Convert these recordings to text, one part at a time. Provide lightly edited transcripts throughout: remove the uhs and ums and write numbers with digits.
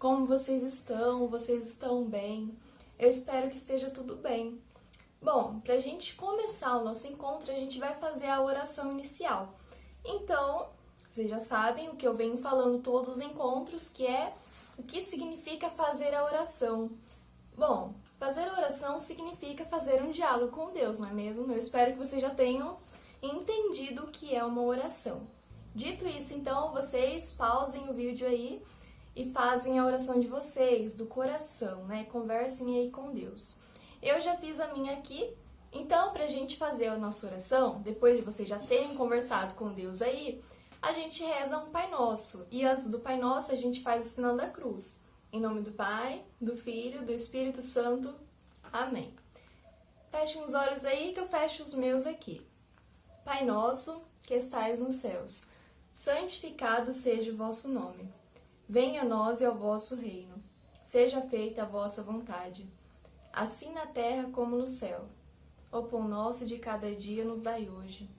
Como vocês estão? Vocês estão bem? Eu espero que esteja tudo bem. Bom, para a gente começar o nosso encontro, a gente vai fazer a oração inicial. Então, vocês já sabem o que eu venho falando todos os encontros, que é o que significa fazer a oração. Bom, fazer a oração significa fazer um diálogo com Deus, não é mesmo? Eu espero que vocês já tenham entendido o que é uma oração. Dito isso, então, vocês pausem o vídeo aí e fazem a oração de vocês, do coração, né? Conversem aí com Deus. Eu já fiz a minha aqui, então, pra gente fazer a nossa oração, depois de vocês já terem conversado com Deus aí, a gente reza um Pai Nosso. E antes do Pai Nosso, a gente faz o sinal da cruz. Em nome do Pai, do Filho, do Espírito Santo. Amém. Fechem os olhos aí que eu fecho os meus aqui. Pai nosso, que estais nos céus, santificado seja o vosso nome. Venha a nós e ao vosso reino. Seja feita a vossa vontade, assim na terra como no céu. O pão nosso de cada dia nos dai hoje.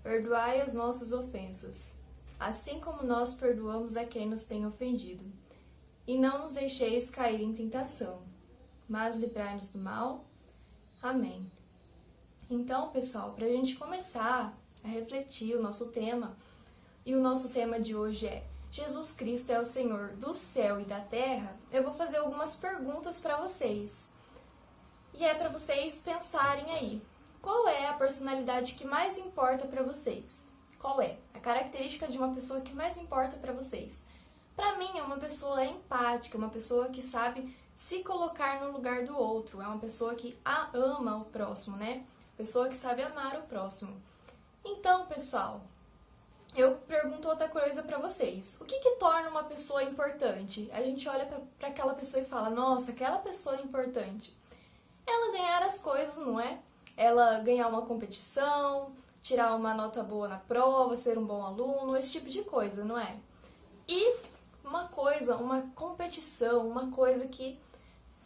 Perdoai as nossas ofensas, assim como nós perdoamos a quem nos tem ofendido. E não nos deixeis cair em tentação, mas livrai-nos do mal. Amém. Então, pessoal, para a gente começar a refletir o nosso tema, e o nosso tema de hoje é Jesus Cristo é o Senhor do céu e da terra, eu vou fazer algumas perguntas para vocês. E é para vocês pensarem aí, qual é a personalidade que mais importa para vocês? Qual é a característica de uma pessoa que mais importa para vocês? Para mim, é uma pessoa empática, uma pessoa que sabe se colocar no lugar do outro, é uma pessoa que ama o próximo, né? Pessoa que sabe amar o próximo. Então, pessoal, eu pergunto outra coisa pra vocês. O que torna uma pessoa importante? A gente olha pra aquela pessoa e fala, nossa, aquela pessoa é importante. Ela ganhar as coisas, não é? Ela ganhar uma competição, tirar uma nota boa na prova, ser um bom aluno, esse tipo de coisa, não é? E uma competição, uma coisa que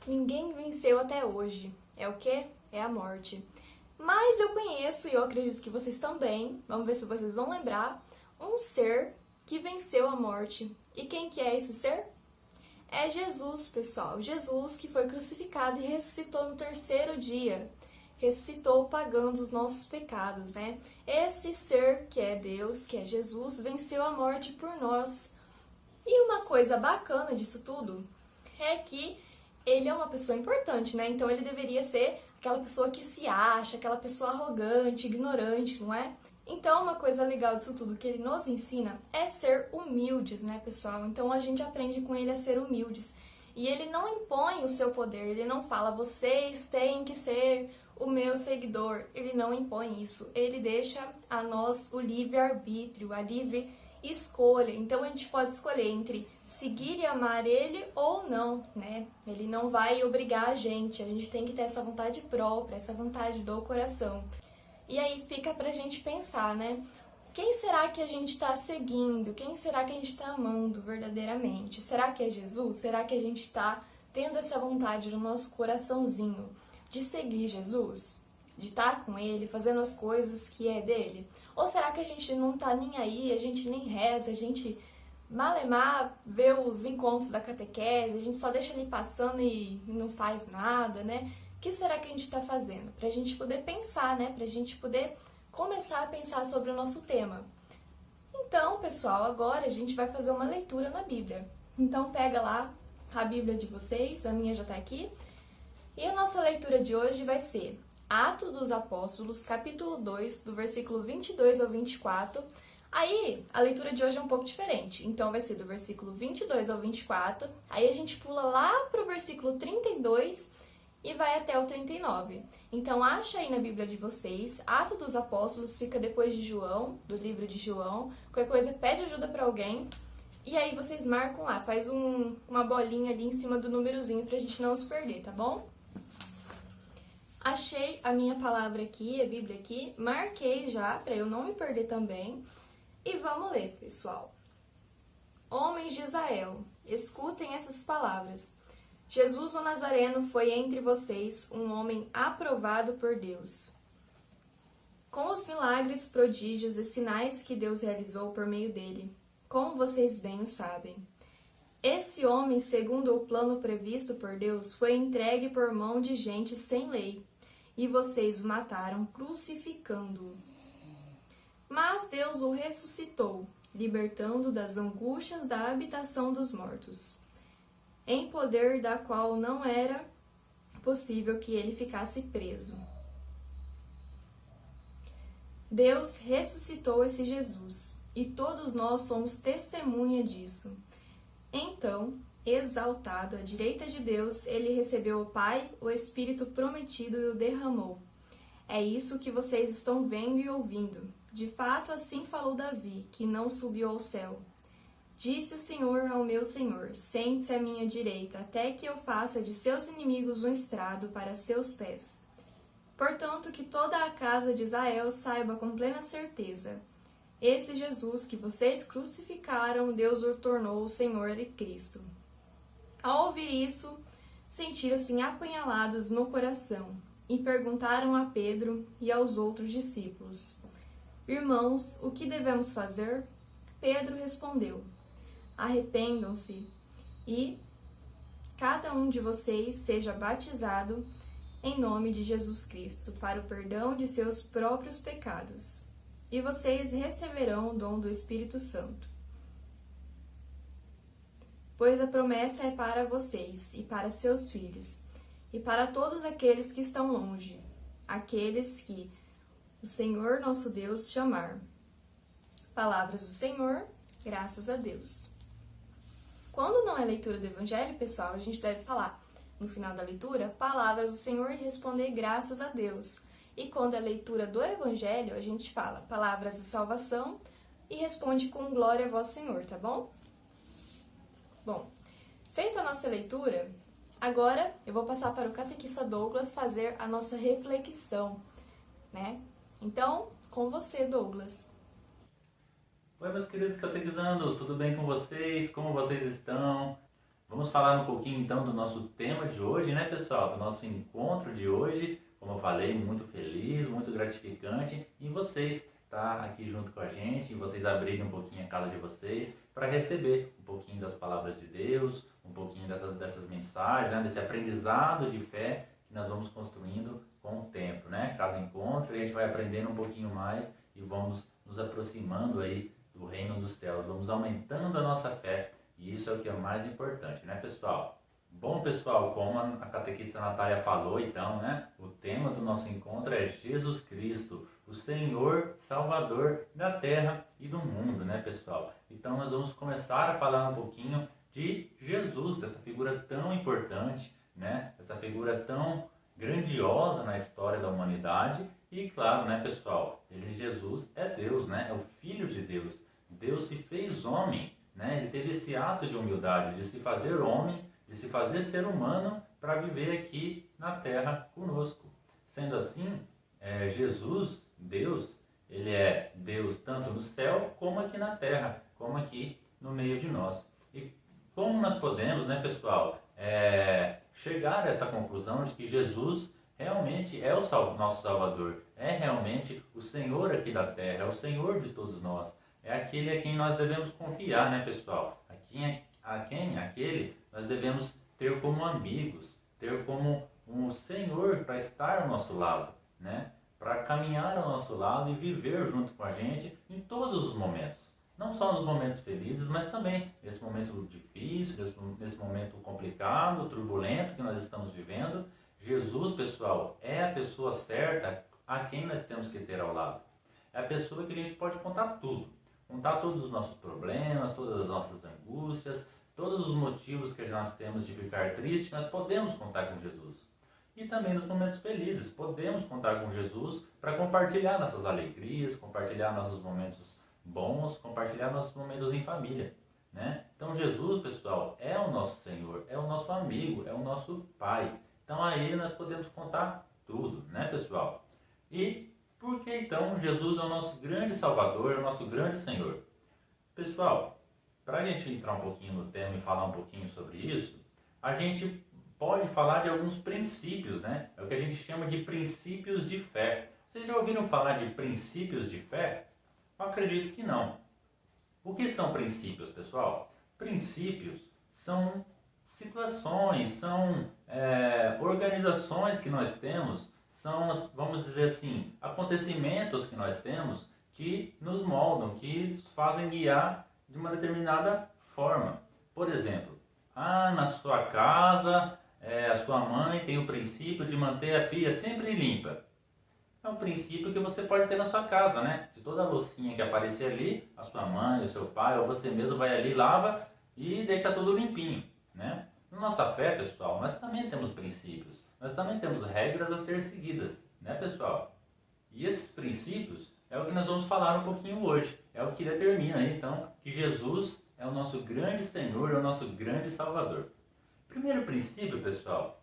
ninguém venceu até hoje. É o quê? É a morte. Mas eu conheço, e eu acredito que vocês também, vamos ver se vocês vão lembrar, um ser que venceu a morte. E quem que é esse ser? É Jesus, pessoal. Jesus que foi crucificado e ressuscitou no terceiro dia. Ressuscitou pagando os nossos pecados, né? Esse ser que é Deus, que é Jesus, venceu a morte por nós. E uma coisa bacana disso tudo é que ele é uma pessoa importante, né? Então ele deveria ser aquela pessoa que se acha, aquela pessoa arrogante, ignorante, não é? Então uma coisa legal disso tudo que ele nos ensina é ser humildes, né, pessoal? Então a gente aprende com ele a ser humildes. E ele não impõe o seu poder, ele não fala, vocês têm que ser o meu seguidor. Ele não impõe isso, ele deixa a nós o livre-arbítrio, a livre escolha. Então a gente pode escolher entre seguir e amar ele ou não, né? Ele não vai obrigar a gente tem que ter essa vontade própria, essa vontade do coração. E aí fica pra gente pensar, né? Quem será que a gente está seguindo? Quem será que a gente está amando verdadeiramente? Será que é Jesus? Será que a gente está tendo essa vontade no nosso coraçãozinho de seguir Jesus? De estar com ele, fazendo as coisas que é dele? Ou será que a gente não tá nem aí, a gente nem reza, a gente malemar vê os encontros da catequese, a gente só deixa ali passando e não faz nada, né? O que será que a gente está fazendo? Pra gente poder pensar, né? Pra gente poder começar a pensar sobre o nosso tema. Então, pessoal, agora a gente vai fazer uma leitura na Bíblia. Então pega lá a Bíblia de vocês, a minha já tá aqui. E a nossa leitura de hoje vai ser Atos dos Apóstolos, capítulo 2, do versículo 22 ao 24. Aí, a leitura de hoje é um pouco diferente. Então, vai ser do versículo 22 ao 24. Aí, a gente pula lá pro versículo 32 e vai até o 39. Então, acha aí na Bíblia de vocês. Atos dos Apóstolos fica depois de João, do livro de João. Qualquer coisa, pede ajuda pra alguém. E aí, vocês marcam lá. Faz uma bolinha ali em cima do númerozinho pra gente não se perder, tá bom? Achei a minha palavra aqui, a Bíblia aqui, marquei já, para eu não me perder também. E vamos ler, pessoal. Homens de Israel, escutem essas palavras. Jesus o Nazareno foi entre vocês um homem aprovado por Deus. Com os milagres, prodígios e sinais que Deus realizou por meio dele, como vocês bem o sabem. Esse homem, segundo o plano previsto por Deus, foi entregue por mão de gente sem lei, e vocês o mataram crucificando-o. Mas Deus o ressuscitou, libertando das angústias da habitação dos mortos, em poder da qual não era possível que ele ficasse preso. Deus ressuscitou esse Jesus, e todos nós somos testemunha disso. Então, exaltado à direita de Deus, ele recebeu o Pai, o Espírito prometido e o derramou. É isso que vocês estão vendo e ouvindo. De fato, assim falou Davi, que não subiu ao céu. Disse o Senhor ao meu Senhor: sente-se à minha direita, até que eu faça de seus inimigos um estrado para seus pés. Portanto, que toda a casa de Israel saiba com plena certeza: esse Jesus que vocês crucificaram, Deus o tornou o Senhor e Cristo. Ao ouvir isso, sentiram-se apunhalados no coração e perguntaram a Pedro e aos outros discípulos: Irmãos, o que devemos fazer? Pedro respondeu: Arrependam-se e cada um de vocês seja batizado em nome de Jesus Cristo para o perdão de seus próprios pecados, e vocês receberão o dom do Espírito Santo. Pois a promessa é para vocês e para seus filhos, e para todos aqueles que estão longe, aqueles que o Senhor nosso Deus chamar. Palavras do Senhor, graças a Deus. Quando não é leitura do Evangelho, pessoal, a gente deve falar no final da leitura, palavras do Senhor e responder graças a Deus. E quando é leitura do Evangelho, a gente fala palavras de salvação e responde com glória a vosso Senhor, tá bom? Bom, feita a nossa leitura, agora eu vou passar para o catequista Douglas fazer a nossa reflexão, né? Então, com você, Douglas. Oi, meus queridos catequizandos, tudo bem com vocês? Como vocês estão? Vamos falar um pouquinho então do nosso tema de hoje, né, pessoal? Do nosso encontro de hoje. Como eu falei, muito feliz, muito gratificante em vocês estar aqui junto com a gente, em vocês abrirem um pouquinho a casa de vocês para receber um pouquinho das palavras de Deus, um pouquinho dessas mensagens, né, desse aprendizado de fé que nós vamos construindo com o tempo, né? Cada encontro a gente vai aprendendo um pouquinho mais e vamos nos aproximando aí do reino dos céus, vamos aumentando a nossa fé. E isso é o que é mais importante, né, pessoal? Bom, pessoal, como a catequista Natália falou, então, né? O tema do nosso encontro é Jesus Cristo, o Senhor Salvador da terra e do mundo, né, pessoal? Então, nós vamos começar a falar um pouquinho de Jesus, dessa figura tão importante, né? Essa figura tão grandiosa na história da humanidade. E, claro, né, pessoal? Jesus é Deus, né? É o Filho de Deus. Deus se fez homem. Né? Ele teve esse ato de humildade, de se fazer homem, de se fazer ser humano para viver aqui na terra conosco. Sendo assim, Jesus, Deus, ele é Deus tanto no céu como aqui na terra, como aqui no meio de nós. E como nós podemos, né, pessoal, chegar a essa conclusão de que Jesus realmente é o nosso Salvador, é realmente o Senhor aqui da terra, é o Senhor de todos nós. É aquele a quem nós devemos confiar, né, pessoal? Aquele nós devemos ter como amigos, ter como um Senhor para estar ao nosso lado, né? Para caminhar ao nosso lado e viver junto com a gente em todos os momentos. Não só nos momentos felizes, mas também nesse momento difícil, nesse momento complicado, turbulento que nós estamos vivendo. Jesus, pessoal, é a pessoa certa a quem nós temos que ter ao lado. É a pessoa que a gente pode contar tudo. Contar todos os nossos problemas, todas as nossas angústias, todos os motivos que nós temos de ficar triste, nós podemos contar com Jesus. E também nos momentos felizes, podemos contar com Jesus para compartilhar nossas alegrias, compartilhar nossos momentos bons, compartilhar nossos momentos em família, né? Então Jesus, pessoal, é o nosso Senhor, é o nosso amigo, é o nosso Pai. Então a Ele nós podemos contar tudo, né, pessoal? E por que então Jesus é o nosso grande Salvador, é o nosso grande Senhor? Pessoal, para a gente entrar um pouquinho no tema e falar um pouquinho sobre isso, a gente pode falar de alguns princípios, né? É o que a gente chama de princípios de fé. Vocês já ouviram falar de princípios de fé? Eu acredito que não. O que são princípios, pessoal? Princípios são situações, são organizações que nós temos, são, vamos dizer assim, acontecimentos que nós temos que nos moldam, que nos fazem guiar de uma determinada forma. Por exemplo, na sua casa, a sua mãe tem o princípio de manter a pia sempre limpa. É um princípio que você pode ter na sua casa, né? De toda a loucinha que aparecer ali, a sua mãe, o seu pai ou você mesmo vai ali, lava e deixa tudo limpinho, né? Na nossa fé, pessoal, nós também temos princípios, nós também temos regras a ser seguidas, né, pessoal? E esses princípios é o que nós vamos falar um pouquinho hoje, é o que determina, então, que Jesus é o nosso grande Senhor, é o nosso grande Salvador. Primeiro princípio, pessoal,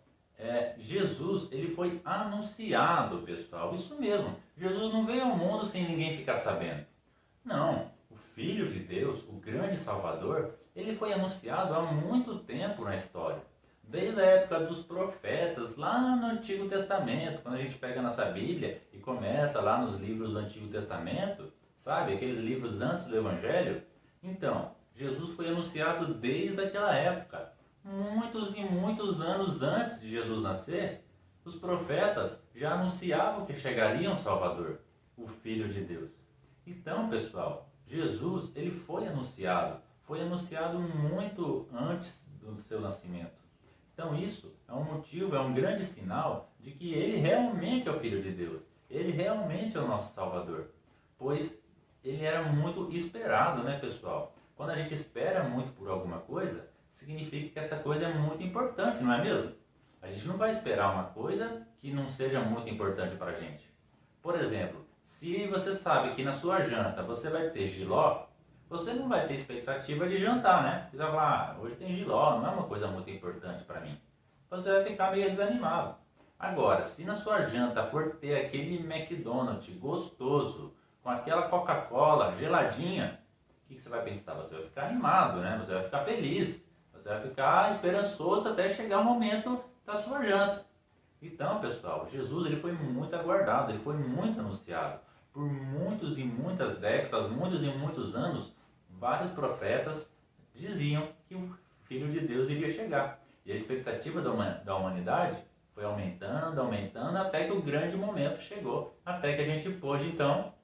Jesus, ele foi anunciado, pessoal. Isso mesmo, Jesus não veio ao mundo sem ninguém ficar sabendo. Não, o Filho de Deus, o grande Salvador, ele foi anunciado há muito tempo na história. Desde a época dos profetas, lá no Antigo Testamento, quando a gente pega a nossa Bíblia e começa lá nos livros do Antigo Testamento, sabe, aqueles livros antes do Evangelho. Então, Jesus foi anunciado desde aquela época. Muitos e muitos anos antes de Jesus nascer, os profetas já anunciavam que chegaria um Salvador, o Filho de Deus. Então, pessoal, Jesus, ele foi anunciado muito antes do seu nascimento. Então isso é um motivo, é um grande sinal de que ele realmente é o Filho de Deus, ele realmente é o nosso Salvador, pois ele era muito esperado, né, pessoal? Quando a gente espera muito por alguma coisa, significa que essa coisa é muito importante, não é mesmo? A gente não vai esperar uma coisa que não seja muito importante para a gente. Por exemplo, se você sabe que na sua janta você vai ter jiló, você não vai ter expectativa de jantar, né? Você vai falar, hoje tem jiló, não é uma coisa muito importante para mim. Você vai ficar meio desanimado. Agora, se na sua janta for ter aquele McDonald's gostoso, com aquela Coca-Cola geladinha, o que você vai pensar? Você vai ficar animado, né? Você vai ficar feliz. Você vai ficar esperançoso até chegar o momento da sua janta. Então, pessoal, Jesus ele foi muito aguardado, ele foi muito anunciado. Por muitos e muitas décadas, muitos e muitos anos, vários profetas diziam que o Filho de Deus iria chegar. E a expectativa da humanidade foi aumentando, aumentando, até que o grande momento chegou. Até que a gente pôde, então,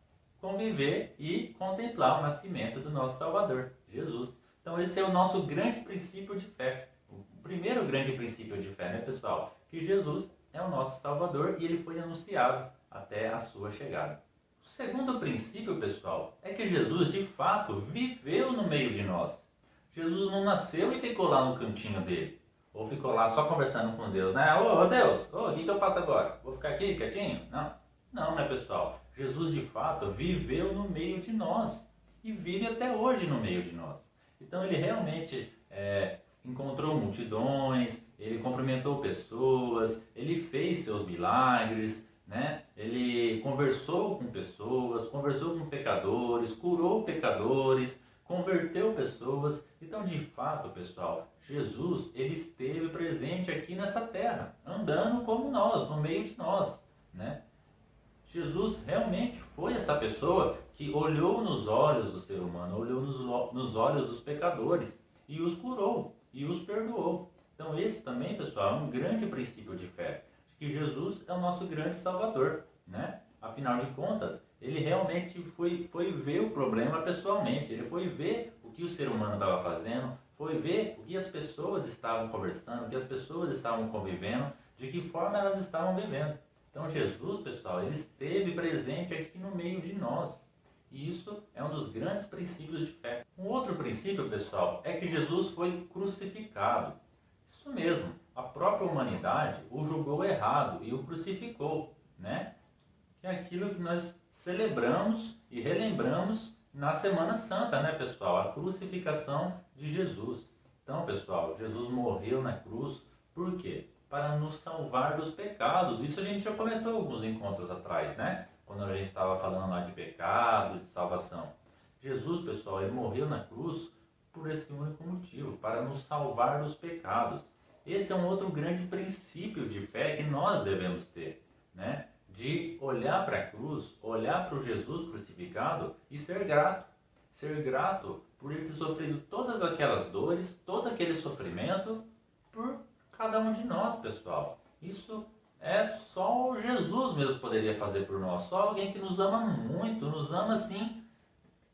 conviver e contemplar o nascimento do nosso Salvador, Jesus. Então esse é o nosso grande princípio de fé. O primeiro grande princípio de fé, né, pessoal? Que Jesus é o nosso Salvador e ele foi anunciado até a sua chegada. O segundo princípio, pessoal, é que Jesus de fato viveu no meio de nós. Jesus não nasceu e ficou lá no cantinho dele. Ou ficou lá só conversando com Deus, né? Ô Deus, o que eu faço agora? Vou ficar aqui quietinho? Não. Não, né, pessoal? Jesus de fato viveu no meio de nós e vive até hoje no meio de nós. Então ele realmente encontrou multidões, ele cumprimentou pessoas, ele fez seus milagres, né? Ele conversou com pessoas, conversou com pecadores, curou pecadores, converteu pessoas. Então, de fato, pessoal, Jesus ele esteve presente aqui nessa terra, andando como nós, no meio de nós, né? Jesus realmente foi essa pessoa que olhou nos olhos do ser humano, olhou nos olhos dos pecadores e os curou e os perdoou. Então esse também, pessoal, é um grande princípio de fé, de que Jesus é o nosso grande Salvador, né? Afinal de contas, ele realmente foi ver o problema pessoalmente, ele foi ver o que o ser humano estava fazendo, foi ver o que as pessoas estavam conversando, o que as pessoas estavam convivendo, de que forma elas estavam vivendo. Então Jesus, pessoal, ele esteve presente aqui no meio de nós. E isso é um dos grandes princípios de fé. Um outro princípio, pessoal, é que Jesus foi crucificado. Isso mesmo, a própria humanidade o julgou errado e o crucificou, né? Que é aquilo que nós celebramos e relembramos na Semana Santa, né, pessoal? A crucificação de Jesus. Então, pessoal, Jesus morreu na cruz, por quê? Para nos salvar dos pecados. Isso a gente já comentou alguns encontros atrás, né? Quando a gente estava falando lá de pecado, de salvação. Jesus, pessoal, ele morreu na cruz por esse único motivo, para nos salvar dos pecados. Esse é um outro grande princípio de fé que nós devemos ter, né? De olhar para a cruz, olhar para o Jesus crucificado e ser grato. ser grato por ele ter sofrido todas aquelas dores, todo aquele sofrimento por cada um de nós, pessoal. Isso é só Jesus mesmo poderia fazer por nós. Só alguém que nos ama muito, nos ama assim,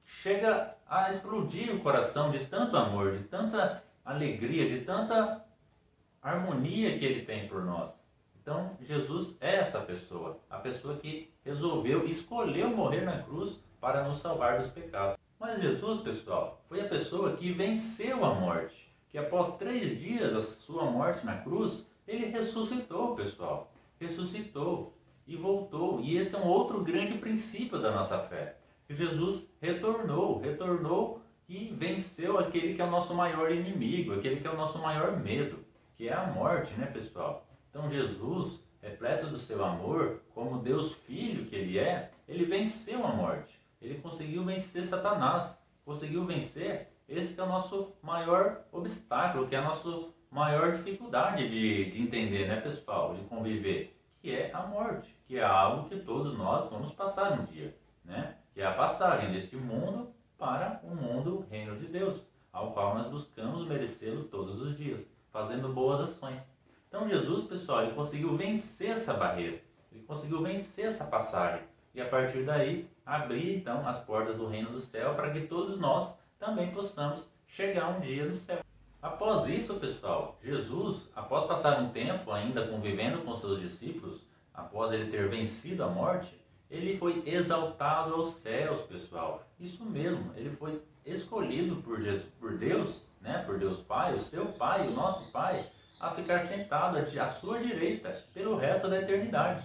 chega a explodir o coração de tanto amor, de tanta alegria, de tanta harmonia que ele tem por nós. Então, Jesus é essa pessoa, a pessoa que resolveu, escolheu morrer na cruz para nos salvar dos pecados. Mas Jesus, pessoal, foi a pessoa que venceu a morte, que após 3 dias da sua morte na cruz, ele ressuscitou, pessoal. Ressuscitou e voltou. E esse é um outro grande princípio da nossa fé. Jesus retornou e venceu aquele que é o nosso maior inimigo, aquele que é o nosso maior medo, que é a morte, né, pessoal? Então Jesus, repleto do seu amor, como Deus Filho que ele é, ele venceu a morte. Ele conseguiu vencer Satanás, conseguiu vencer esse que é o nosso maior obstáculo, que é a nossa maior dificuldade de entender, né, pessoal, de conviver, que é a morte, que é algo que todos nós vamos passar um dia, né? Que é a passagem deste mundo para o mundo, reino de Deus, ao qual nós buscamos merecê-lo todos os dias, fazendo boas ações. Então Jesus, pessoal, ele conseguiu vencer essa barreira, ele conseguiu vencer essa passagem e a partir daí abrir então as portas do reino do céu para que todos nós também possamos chegar um dia no céu. Após isso, pessoal, Jesus, após passar um tempo ainda convivendo com seus discípulos, após ele ter vencido a morte, ele foi exaltado aos céus, pessoal. Isso mesmo, ele foi escolhido por Deus, né, por Deus Pai, o seu Pai, o nosso Pai, a ficar sentado à sua direita pelo resto da eternidade.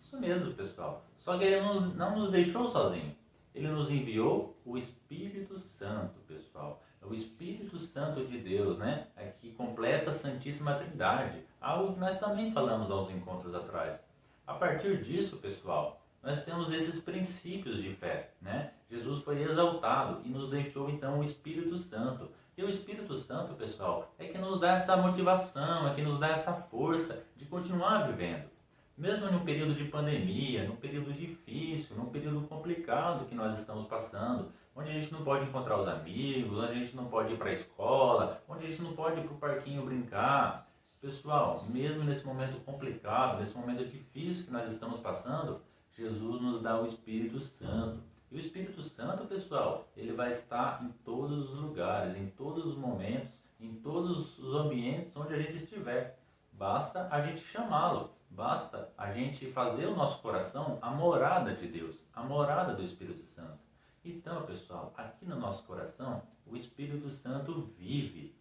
Isso mesmo, pessoal. Só que ele não nos deixou sozinhos. Ele nos enviou o Espírito Santo, pessoal. O Espírito Santo de Deus, né? Que completa a Santíssima Trindade. Algo que nós também falamos aos encontros atrás. A partir disso, pessoal, nós temos esses princípios de fé, né? Jesus foi exaltado e nos deixou então o Espírito Santo. E o Espírito Santo, pessoal, é que nos dá essa motivação, é que nos dá essa força de continuar vivendo. Mesmo num período de pandemia, num período difícil, num período complicado que nós estamos passando, onde a gente não pode encontrar os amigos, onde a gente não pode ir para a escola, onde a gente não pode ir para o parquinho brincar. Pessoal, mesmo nesse momento complicado, nesse momento difícil que nós estamos passando, Jesus nos dá o Espírito Santo. E o Espírito Santo, pessoal, ele vai estar em todos os lugares, em todos os momentos, em todos os ambientes onde a gente estiver. Basta a gente chamá-lo, basta a gente fazer o nosso coração a morada de Deus, a morada do Espírito Santo. Então, pessoal, aqui no nosso coração, o Espírito Santo vive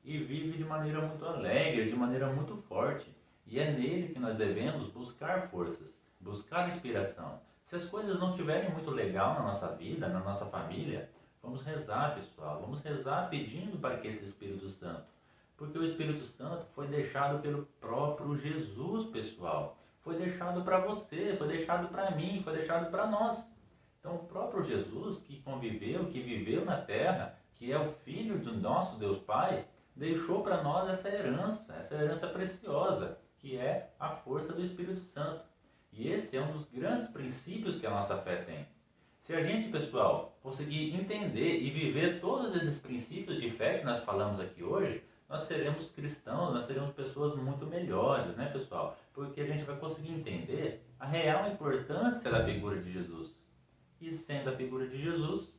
e vive de maneira muito alegre, de maneira muito forte. E é nele que nós devemos buscar forças, buscar inspiração. Se as coisas não estiverem muito legal na nossa vida, na nossa família, vamos rezar, pessoal, vamos rezar pedindo para que esse Espírito Santo, porque o Espírito Santo foi deixado pelo próprio Jesus, pessoal. Foi deixado para você, foi deixado para mim, foi deixado para nós. Então o próprio Jesus que conviveu, que viveu na terra, que é o Filho do nosso Deus Pai, deixou para nós essa herança preciosa, que é a força do Espírito Santo. E esse é um dos grandes princípios que a nossa fé tem. Se a gente, pessoal, conseguir entender e viver todos esses princípios de fé que nós falamos aqui hoje, nós seremos cristãos, nós seremos pessoas muito melhores, né, pessoal? Porque a gente vai conseguir entender a real importância da figura de Jesus. E sendo a figura de Jesus,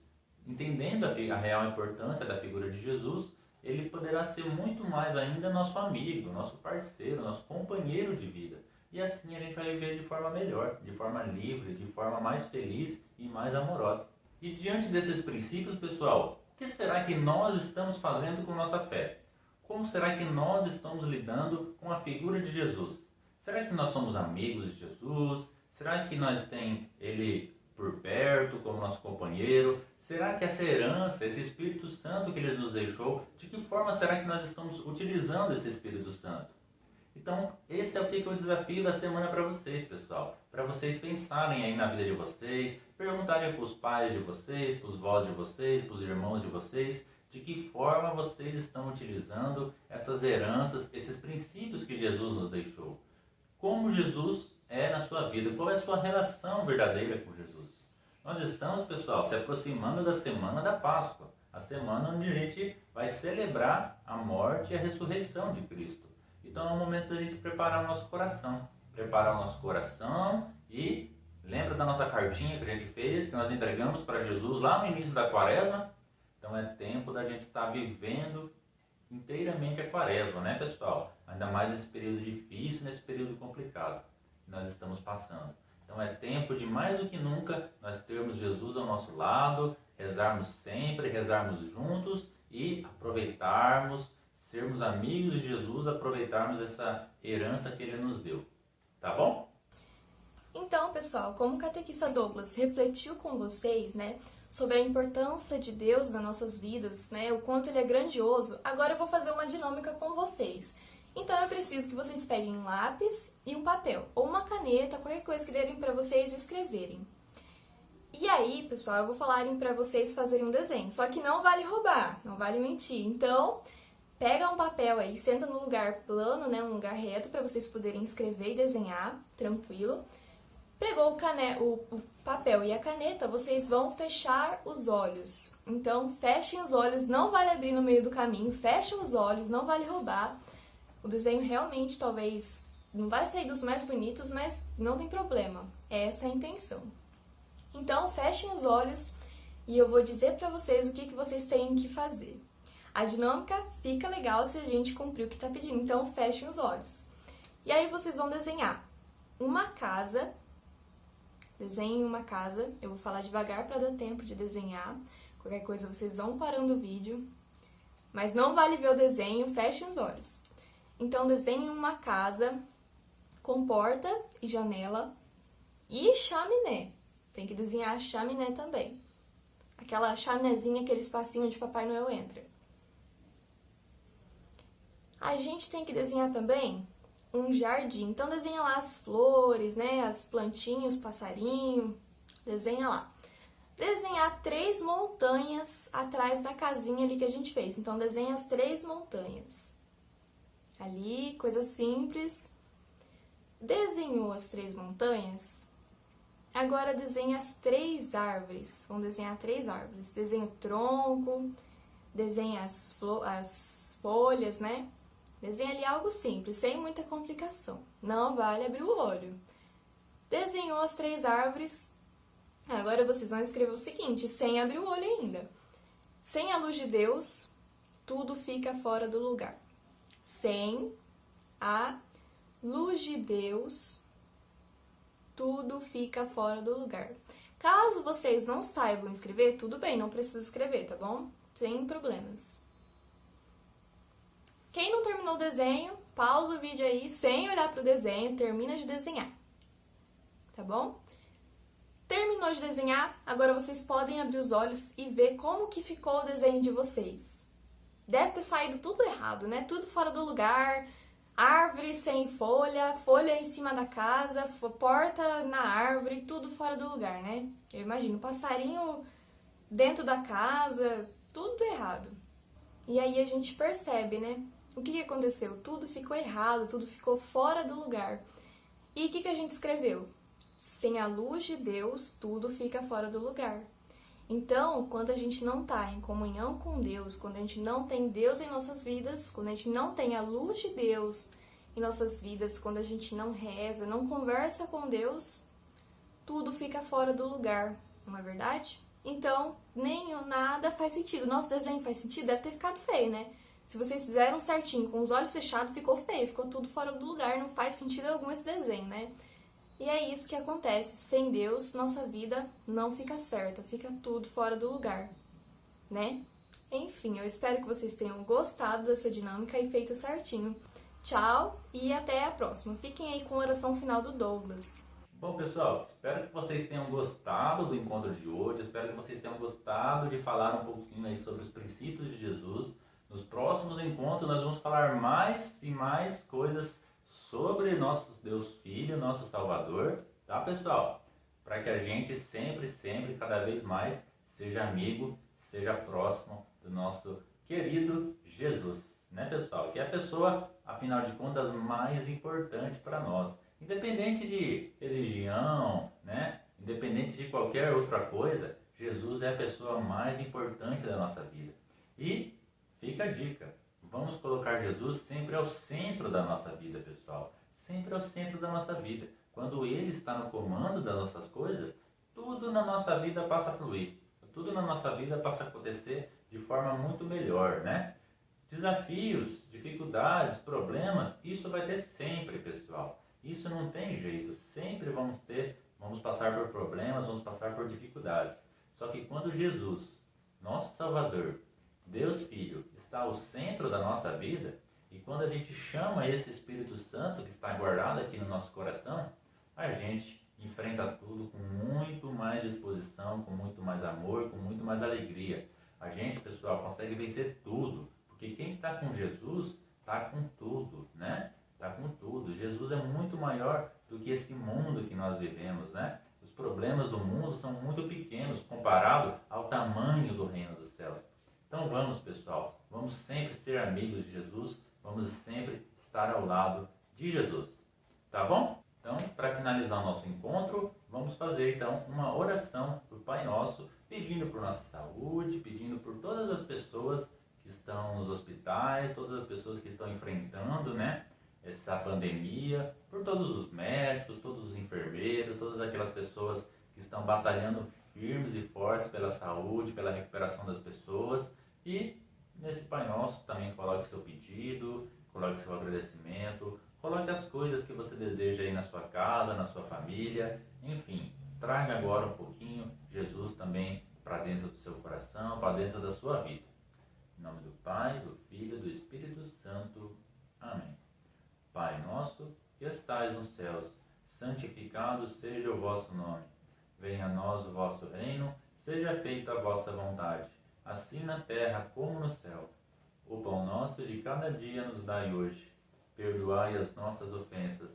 entendendo a real importância da figura de Jesus, ele poderá ser muito mais ainda nosso amigo, nosso parceiro, nosso companheiro de vida. E assim a gente vai viver de forma melhor, de forma livre, de forma mais feliz e mais amorosa. E diante desses princípios, pessoal, o que será que nós estamos fazendo com nossa fé? Como será que nós estamos lidando com a figura de Jesus? Será que nós somos amigos de Jesus? Será que nós temos ele por perto como nosso companheiro? Será que essa herança, esse Espírito Santo que ele nos deixou, de que forma será que nós estamos utilizando esse Espírito Santo? Então, esse fica o desafio da semana para vocês, pessoal. Para vocês pensarem aí na vida de vocês, perguntarem para os pais de vocês, para os vós de vocês, para os irmãos de vocês, de que forma vocês estão utilizando essas heranças, esses princípios que Jesus nos deixou. Como Jesus é na sua vida, qual é a sua relação verdadeira com Jesus. Nós estamos, pessoal, se aproximando da semana da Páscoa, a semana onde a gente vai celebrar a morte e a ressurreição de Cristo. Então é o momento da gente preparar o nosso coração. Preparar o nosso coração e lembra da nossa cartinha que a gente fez, que nós entregamos para Jesus lá no início da quaresma? Então é tempo da gente estar vivendo inteiramente a quaresma, né, pessoal? Ainda mais nesse período difícil, nesse período complicado que nós estamos passando. Então é tempo de, mais do que nunca, nós termos Jesus ao nosso lado, rezarmos sempre, rezarmos juntos e aproveitarmos, sermos amigos de Jesus, aproveitarmos essa herança que Ele nos deu. Tá bom? Então, pessoal, como o catequista Douglas refletiu com vocês, né, sobre a importância de Deus nas nossas vidas, né, o quanto Ele é grandioso, agora eu vou fazer uma dinâmica com vocês. Então eu preciso que vocês peguem um lápis e um papel, ou uma caneta, qualquer coisa que derem para vocês escreverem. E aí, pessoal, eu vou falar para vocês fazerem um desenho, só que não vale roubar, não vale mentir. Então, pega um papel aí, senta num lugar plano, né, um lugar reto, para vocês poderem escrever e desenhar, tranquilo. Pegou o papel e a caneta, vocês vão fechar os olhos. Então, fechem os olhos, não vale abrir no meio do caminho, fechem os olhos, não vale roubar. O desenho realmente talvez não vai sair dos mais bonitos, mas não tem problema. Essa é a intenção. Então, fechem os olhos e eu vou dizer para vocês o que vocês têm que fazer. A dinâmica fica legal se a gente cumprir o que está pedindo, então fechem os olhos. E aí vocês vão desenhar uma casa. Desenhem uma casa. Eu vou falar devagar para dar tempo de desenhar. Qualquer coisa vocês vão parando o vídeo. Mas não vale ver o desenho, fechem os olhos. Então, desenhem uma casa com porta e janela e chaminé. Tem que desenhar a chaminé também. Aquela chaminézinha, aquele espacinho onde Papai Noel entra. A gente tem que desenhar também um jardim. Então, desenha lá as flores, né? As plantinhas, os passarinhos. Desenha lá. Desenhar 3 montanhas atrás da casinha ali que a gente fez. Então, desenha as 3 montanhas. Ali, coisa simples. Desenhou as 3 montanhas. Agora desenha as 3 árvores. Vamos desenhar 3 árvores. Desenha o tronco, desenha as folhas, né? Desenha ali algo simples, sem muita complicação. Não vale abrir o olho. Desenhou as 3 árvores. Agora vocês vão escrever o seguinte, sem abrir o olho ainda. Sem a luz de Deus, tudo fica fora do lugar. Sem a luz de Deus, tudo fica fora do lugar. Caso vocês não saibam escrever, tudo bem, não precisa escrever, tá bom? Sem problemas. Quem não terminou o desenho, pausa o vídeo aí, sem olhar para o desenho, termina de desenhar. Tá bom? Terminou de desenhar, agora vocês podem abrir os olhos e ver como que ficou o desenho de vocês. Deve ter saído tudo errado, né? Tudo fora do lugar, árvore sem folha, folha em cima da casa, porta na árvore, tudo fora do lugar, né? Eu imagino, passarinho dentro da casa, tudo errado. E aí a gente percebe, né? O que aconteceu? Tudo ficou errado, tudo ficou fora do lugar. E o que a gente escreveu? Sem a luz de Deus, tudo fica fora do lugar. Então, quando a gente não está em comunhão com Deus, quando a gente não tem Deus em nossas vidas, quando a gente não tem a luz de Deus em nossas vidas, quando a gente não reza, não conversa com Deus, tudo fica fora do lugar, não é verdade? Então, nem nada faz sentido. Nosso desenho faz sentido? Deve ter ficado feio, né? Se vocês fizeram certinho, com os olhos fechados, ficou feio, ficou tudo fora do lugar, não faz sentido algum esse desenho, né? E é isso que acontece. Sem Deus, nossa vida não fica certa, fica tudo fora do lugar, né? Enfim, eu espero que vocês tenham gostado dessa dinâmica e feito certinho. Tchau e até a próxima. Fiquem aí com a oração final do Douglas. Bom, pessoal, espero que vocês tenham gostado do encontro de hoje, espero que vocês tenham gostado de falar um pouquinho aí sobre os princípios de Jesus. Nos próximos encontros nós vamos falar mais e mais coisas sobre nosso Deus Filho, nosso Salvador, tá, pessoal? Para que a gente sempre, cada vez mais seja amigo, seja próximo do nosso querido Jesus, né, pessoal? Que é a pessoa, afinal de contas, mais importante para nós. Independente de religião, né? Independente de qualquer outra coisa, Jesus é a pessoa mais importante da nossa vida. E fica a dica, vamos colocar Jesus sempre ao centro da nossa vida, pessoal. Sempre ao centro da nossa vida. Quando Ele está no comando das nossas coisas, tudo na nossa vida passa a fluir. Tudo na nossa vida passa a acontecer de forma muito melhor, né? Desafios, dificuldades, problemas, isso vai ter sempre, pessoal. Isso não tem jeito. Sempre vamos passar por problemas, vamos passar por dificuldades. Só que quando Jesus, nosso Salvador, Deus Filho, está ao centro da nossa vida, e quando a gente chama esse Espírito Santo que está guardado aqui no nosso coração, a gente enfrenta tudo com muito mais disposição, com muito mais amor, com muito mais alegria. A gente, pessoal, consegue vencer tudo, porque quem está com Jesus está com tudo, né? Está com tudo. Jesus é muito maior do que esse mundo que nós vivemos, né? Os problemas do mundo são muito pequenos comparado ao tamanho do reino dos céus. Então vamos, pessoal, vamos sempre ser amigos de Jesus, vamos sempre estar ao lado de Jesus. Tá bom? Então, para finalizar o nosso encontro, vamos fazer então uma oração do Pai Nosso, pedindo por nossa saúde, pedindo por todas as pessoas que estão nos hospitais, todas as pessoas que estão enfrentando, né, essa pandemia, por todos os médicos, todos os enfermeiros, todas aquelas pessoas que estão batalhando firmes e fortes pela saúde, pela recuperação das pessoas. E nesse Pai Nosso também coloque seu pedido, coloque seu agradecimento, coloque as coisas que você deseja aí na sua casa, na sua família, enfim, traga agora um pouquinho Jesus também para dentro do seu coração, para dentro da sua vida. Em nome do Pai, do Filho e do Espírito Santo. Amém. Pai nosso, que estais nos céus, santificado seja o vosso nome. Venha a nós o vosso reino, seja feita a vossa vontade, assim na terra como no céu. O pão nosso de cada dia nos dai hoje. Perdoai as nossas ofensas,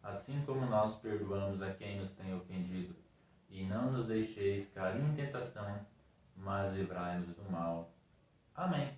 assim como nós perdoamos a quem nos tem ofendido. E não nos deixeis cair em tentação, mas livrai-nos do mal. Amém.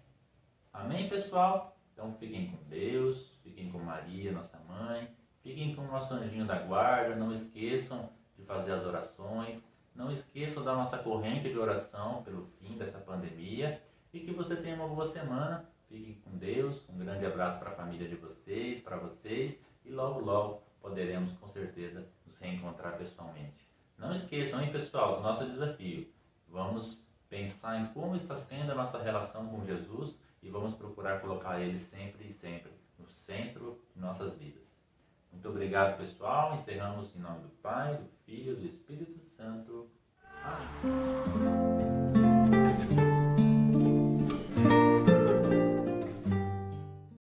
Amém, pessoal? Então fiquem com Deus, fiquem com Maria, nossa mãe, fiquem com o nosso anjinho da guarda, não esqueçam de fazer as orações, não esqueçam da nossa corrente de oração pelo fim dessa pandemia e que você tenha uma boa semana. Fiquem com Deus, um grande abraço para a família de vocês, para vocês e logo, logo poderemos com certeza nos reencontrar pessoalmente. Não esqueçam, hein, pessoal, do nosso desafio. Vamos pensar em como está sendo a nossa relação com Jesus e vamos procurar colocar Ele sempre e sempre no centro de nossas vidas. Muito obrigado, pessoal. Encerramos em nome do Pai, do Filho e do Espírito Santo.